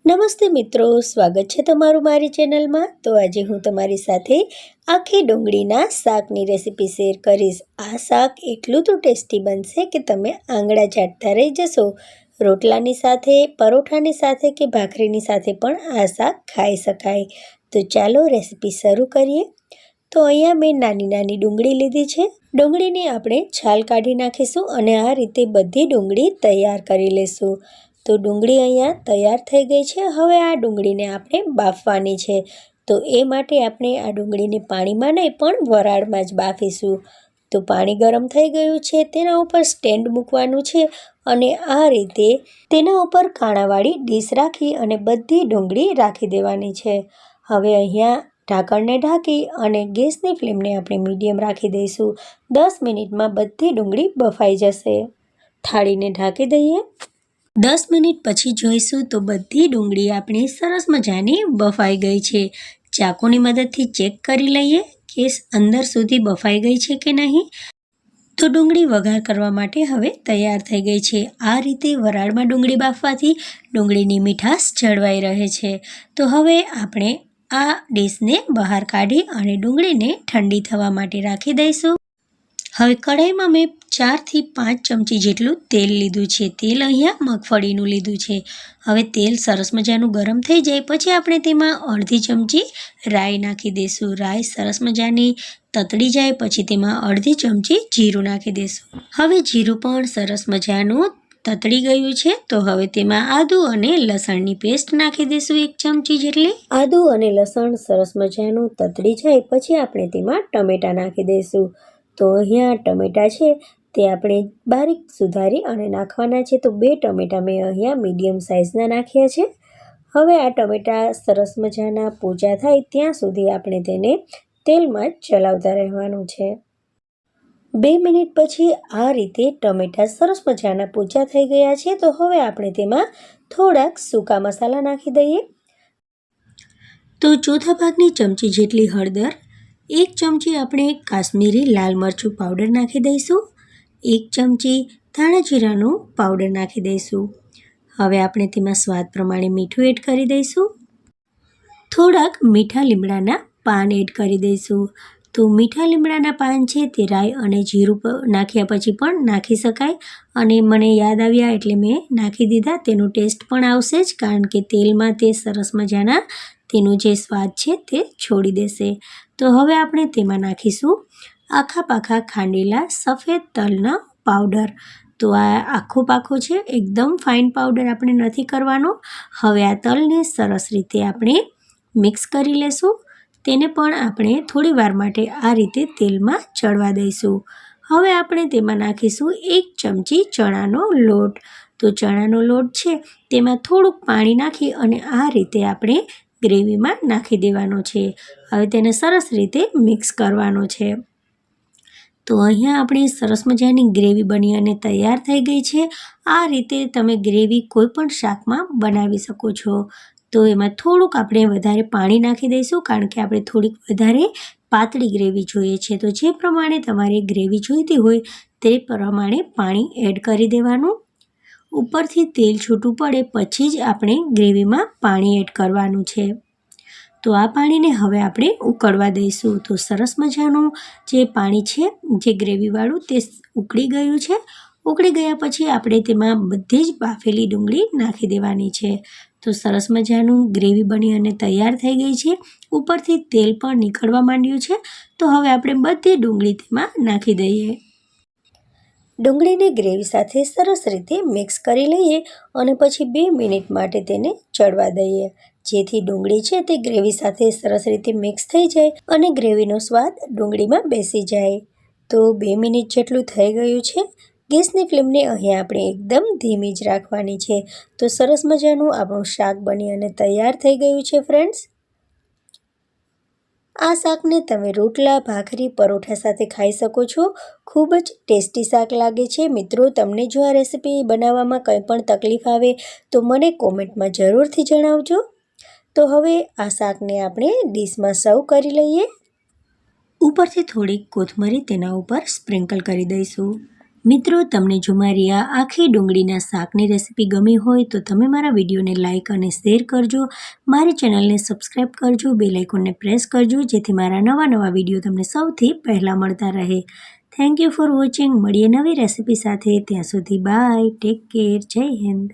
નમસ્તે મિત્રો, સ્વાગત છે તમારું મારી ચેનલમાં। તો આજે હું તમારી સાથે આખી ડુંગળીના શાકની રેસીપી શેર કરીશ। આ શાક એટલું તો ટેસ્ટી બનશે કે તમે આંગળા ચાટતા રહી જશો। રોટલાની સાથે, પરોઠાની સાથે કે ભાખરીની સાથે પણ આ શાક ખાઈ શકાય। તો ચાલો રેસીપી શરૂ કરીએ। તો અહીંયા મેં નાની નાની ડુંગળી લીધી છે। ડુંગળીની આપણે છાલ કાઢી નાખીશું અને આ રીતે બધી ડુંગળી તૈયાર કરી લઈશું। તો ડુંગળી અહીંયા તૈયાર થઈ ગઈ છે। હવે આ ડુંગળીને આપણે બાફવાની છે। તો એ માટે આપણે આ ડુંગળીને પાણીમાં નહીં પણ વરાળમાં જ બાફીશું। તો પાણી ગરમ થઈ ગયું છે, તેના ઉપર સ્ટેન્ડ મૂકવાનું છે અને આ રીતે તેના ઉપર કાણાવાળી ડીશ રાખી અને બધી ડુંગળી રાખી દેવાની છે। હવે અહીંયા ઢાંકણને ઢાંકી અને ગેસની ફ્લેમને આપણે મીડિયમ રાખી દઈશું। 10 મિનિટમાં બધી ડુંગળી બફાઈ જશે। થાળીને ઢાંકી દઈએ। 10 મિનિટ પછી જોઈશું તો બધી ડુંગળી આપણી સરસ મજાની બફાઈ ગઈ છે। ચાકુની મદદથી ચેક કરી લઈએ કે અંદર સુધી બફાઈ ગઈ છે કે નહીં। તો ડુંગળી વઘાર કરવા માટે હવે તૈયાર થઈ ગઈ છે। આ રીતે વરાળમાં ડુંગળી બાફવાથી ડુંગળીની મીઠાશ જળવાઈ રહે છે। તો હવે આપણે આ ડીશને બહાર કાઢી અને ડુંગળીને ઠંડી થવા માટે રાખી દઈશું। હવે કઢાઈમાં મેં 4 થી 5 ચમચી જેટલું તેલ લીધું છે। તેલ અહીંયા મગફળીનું લીધું છે। હવે તેલ સરસ મજાનું ગરમ થઈ જાય પછી આપણે તેમાં અડધી ચમચી રાઈ નાખી દઈશું। રાઈ સરસ મજાની તતડી જાય પછી તેમાં અડધી ચમચી જીરું નાખી દઈશું। હવે જીરું પણ સરસ મજાનું તતડી ગયું છે તો હવે તેમાં આદુ અને લસણની પેસ્ટ નાખી દઈશું 1 ચમચી જેટલી। આદુ અને લસણ સરસ મજાનું તતડી જાય પછી આપણે તેમાં ટમેટાં નાખી દઈશું। તો અહીંયા ટમેટાં છે તે આપણે બારીક સુધારી અને નાખવાના છે। તો 2 ટમેટાં મેં અહીંયા મીડિયમ સાઇઝના નાખ્યા છે। હવે આ ટમેટાં સરસ મજાના પોચા થાય ત્યાં સુધી આપણે તેને તેલમાં જ ચલાવતા રહેવાનું છે। 2 મિનિટ પછી આ રીતે ટમેટાં સરસ મજાના પોચા થઈ ગયા છે। તો હવે આપણે તેમાં થોડાક સૂકા મસાલા નાખી દઈએ। તો ચોથા ભાગની ચમચી જેટલી હળદર, 1 ચમચી આપણે કાશ્મીરી લાલ મરચું પાવડર નાખી દઈશું। 1 ચમચી ધાણા જીરાનું પાવડર નાખી દઈશું। હવે આપણે તેમાં સ્વાદ પ્રમાણે મીઠું એડ કરી દઈશું। થોડાક મીઠા લીમડાના પાન એડ કરી દઈશું। તો મીઠા લીમડાના પાન છે તે રાઈ અને જીરું નાખ્યા પછી પણ નાખી શકાય અને મને યાદ આવ્યા એટલે મેં નાખી દીધા। તેનો ટેસ્ટ પણ આવશે જ કારણ કે તેલમાં તે સરસ મજાના તેનો જે સ્વાદ છે તે છોડી દેશે। તો હવે આપણે તેમાં નાખીશું આખા પાખા ખાંડેલા સફેદ તલનો પાવડર। તો આ આખો પાખો છે, એકદમ ફાઇન પાવડર આપણે નથી કરવાનો। હવે આ તલને સરસ રીતે આપણે મિક્સ કરી લેશું। તેને પણ આપણે થોડી વાર માટે આ રીતે તેલમાં ચડવા દઈશું। હવે આપણે તેમાં નાખીશું 1 ચમચી ચણાનો લોટ। તો ચણાનો લોટ છે તેમાં થોડુંક પાણી નાખી અને આ રીતે આપણે ગ્રેવીમાં નાખી દેવાનો છે। હવે તેને સરસ રીતે મિક્સ કરવાનો છે। તો અહીંયા આપણી સરસ મજાની ગ્રેવી બની અને તૈયાર થઈ ગઈ છે। આ રીતે તમે ગ્રેવી કોઈ પણ શાકમાં બનાવી શકો છો। તો એમાં થોડુંક આપણે વધારે પાણી નાખી દઈશું કારણ કે આપણે થોડીક વધારે પાતળી ગ્રેવી જોઈએ છે। તો જે પ્રમાણે તમારે ગ્રેવી જોઈતી હોય તે પ્રમાણે પાણી એડ કરી દેવાનું। ઉપરથી તેલ છૂટું પડે પછી જ આપણે ગ્રેવીમાં પાણી એડ કરવાનું છે। તો આ પાણીને હવે આપણે ઉકળવા દઈશું। તો સરસ મજાનું જે પાણી છે જે ગ્રેવીવાળું તે ઉકળી ગયું છે। ઉકળી ગયા પછી આપણે તેમાં બધી જ બાફેલી ડુંગળી નાખી દેવાની છે। તો સરસ મજાનું ગ્રેવી બની અને તૈયાર થઈ ગઈ છે। ઉપરથી તેલ પણ નીકળવા માંડ્યું છે। તો હવે આપણે બધી ડુંગળી તેમાં નાખી દઈએ। ડુંગળીને ગ્રેવી સાથે સરસ રીતે મિક્સ કરી લઈએ અને પછી 2 મિનિટ માટે તેને ચડવા દઈએ જેથી ડુંગળી છે તે ગ્રેવી સાથે સરસ રીતે મિક્સ થઈ જાય અને ગ્રેવીનો સ્વાદ ડુંગળીમાં બેસી જાય। તો 2 મિનિટ જેટલું થઈ ગયું છે। ગેસની ફ્લેમને અહીંયા આપણે એકદમ ધીમી જ રાખવાની છે। તો સરસ મજાનું આપણું શાક બની અને તૈયાર થઈ ગયું છે ફ્રેન્ડ્સ। આ શાકને તમે રોટલા, ભાખરી, પરોઠા સાથે ખાઈ શકો છો। ખૂબ જ ટેસ્ટી શાક લાગે છે। મિત્રો, તમને જો આ રેસીપી બનાવવામાં કંઈ પણ તકલીફ આવે તો મને કોમેન્ટમાં જરૂરથી જણાવજો। તો હવે આ શાકને આપણે ડીશમાં સર્વ કરી લઈએ। ઉપરથી થોડીક કોથમરી તેના ઉપર સ્પ્રિંકલ કરી દઈશું। મિત્રો, તમને જો મારી આ આખી ડુંગળીના શાકની રેસીપી ગમી હોય તો તમે મારા વિડીયોને લાઇક અને શેર કરજો. મારી ચેનલને સબસ્ક્રાઈબ કરજો, બેલ આઇકોનને પ્રેસ કરજો જેથી મારા નવા વિડીયો તમને સૌથી પહેલાં મળતા રહે. Thank you for watching. મળીએ નવી રેસીપી સાથે. ત્યાં સુધી બાય, ટેક કેર, જય હિન્દ.